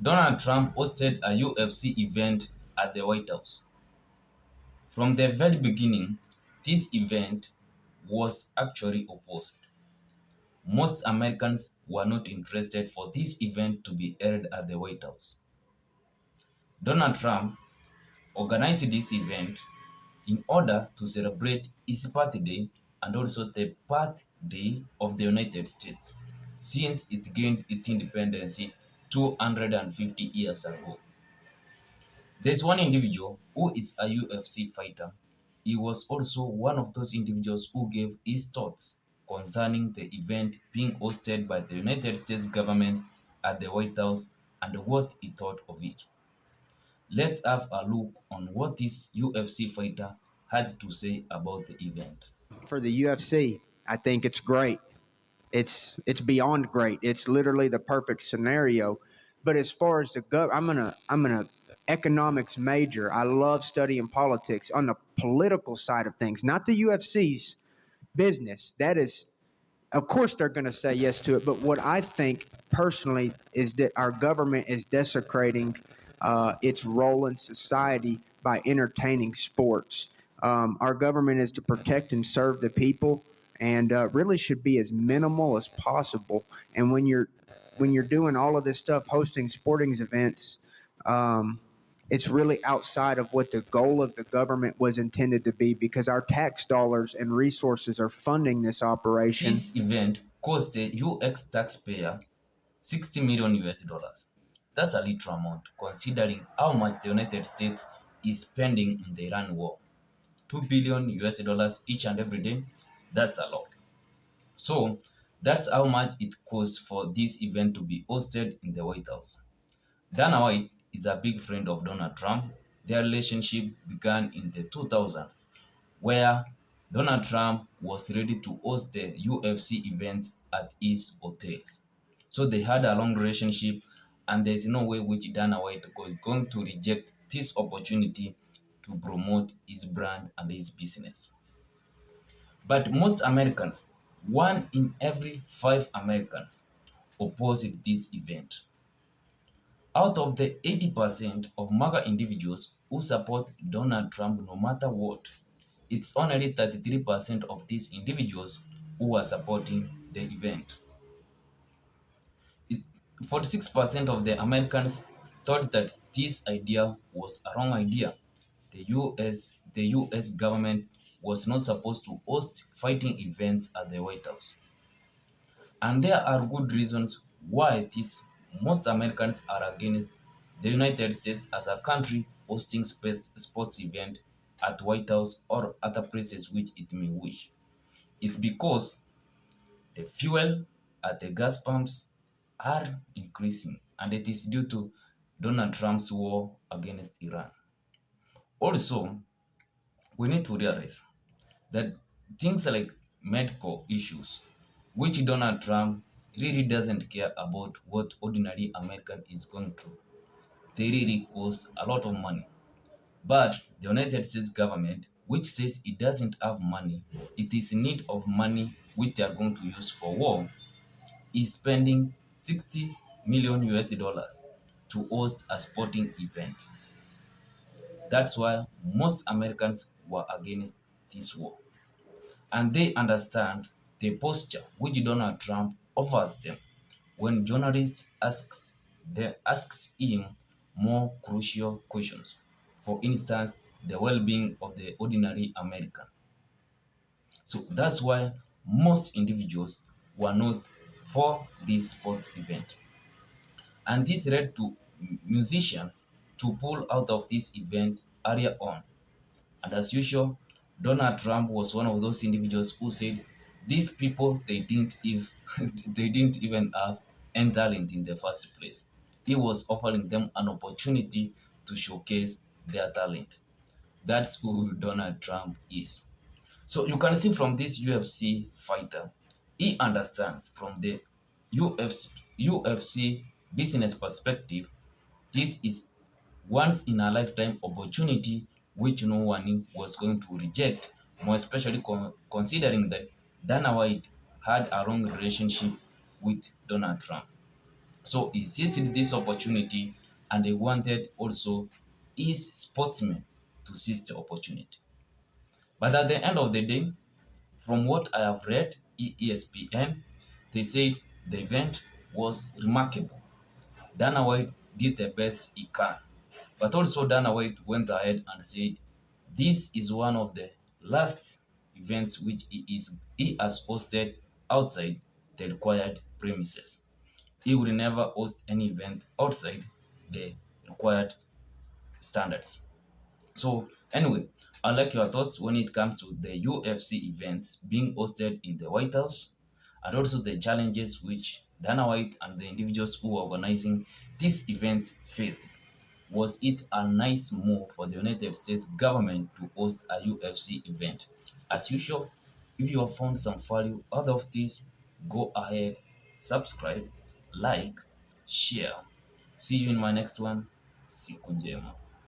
Donald Trump hosted a UFC event at the White House. From the very beginning, this event was actually opposed. Most Americans were not interested for this event to be held at the White House. Donald Trump organized this event in order to celebrate his birthday and also the birthday of the United States since it gained its independence 250 years ago. There's one individual who is a UFC fighter. He was also one of those individuals who gave his thoughts concerning the event being hosted by the United States government at the White House and what he thought of it. Let's have a look on what this UFC fighter had to say about the event. For the UFC, I think it's great. It's beyond great. It's literally the perfect scenario. But as far as the I'm an economics major. I love studying politics on the political side of things, not the UFC's business. That is, of course, they're going to say yes to it. But what I think personally is that our government is desecrating its role in society by entertaining sports. Our government is to protect and serve the people, and really should be as minimal as possible. And when you're doing all of this stuff, hosting sporting events, it's really outside of what the goal of the government was intended to be, because our tax dollars and resources are funding this operation. This event cost the US taxpayer 60 million US dollars. That's a little amount considering how much the United States is spending in the Iran war. 2 billion US dollars each and every day. That's a lot. So that's how much it cost for this event to be hosted in the White House. Dana White is a big friend of Donald Trump. Their relationship began in the 2000s, where Donald Trump was ready to host the UFC events at his hotels. So they had a long relationship, and there's no way which Dana White is going to reject this opportunity to promote his brand and his business. But most Americans, 1 in every 5 Americans, opposed this event. Out of the 80% of MAGA individuals who support Donald Trump no matter what, it's only 33% of these individuals who are supporting the event. 46% of the Americans thought that this idea was a wrong idea. The US government was not supposed to host fighting events at the White House. And there are good reasons why most Americans are against the United States as a country hosting sports event at White House or other places which it may wish. It's because the fuel at the gas pumps are increasing, and it is due to Donald Trump's war against Iran. Also, we need to realize that things like medical issues, which Donald Trump really doesn't care about what ordinary American is going through. They really cost a lot of money. But the United States government, which says it doesn't have money, it is in need of money which they are going to use for war, is spending 60 million US dollars to host a sporting event. That's why most Americans were against this war. And they understand the posture which Donald Trump offers them when journalists asks him more crucial questions. For instance, the well-being of the ordinary American. So that's why most individuals were not for this sports event. And this led to musicians to pull out of this event earlier on. And as usual, Donald Trump was one of those individuals who said these people they didn't even have any talent in the first place. He was offering them an opportunity to showcase their talent. That's who Donald Trump is. So you can see from this UFC fighter, he understands from the UFC business perspective, this is once in a lifetime opportunity which no one was going to reject, more especially considering that Dana White had a wrong relationship with Donald Trump. So he seized this opportunity and they wanted also his sportsmen to seize the opportunity. But at the end of the day, from what I have read, ESPN, they said the event was remarkable. Dana White did the best he can. But also Dana White went ahead and said this is one of the last events which he has hosted outside the required premises. He will never host any event outside the required standards. So anyway, I like your thoughts when it comes to the UFC events being hosted in the White House and also the challenges which Dana White and the individuals who are organizing this event faced. Was it a nice move for the United States government to host a UFC event? As usual, if you have found some value out of this, go ahead, subscribe, like, share. See you in my next one. Siku njema.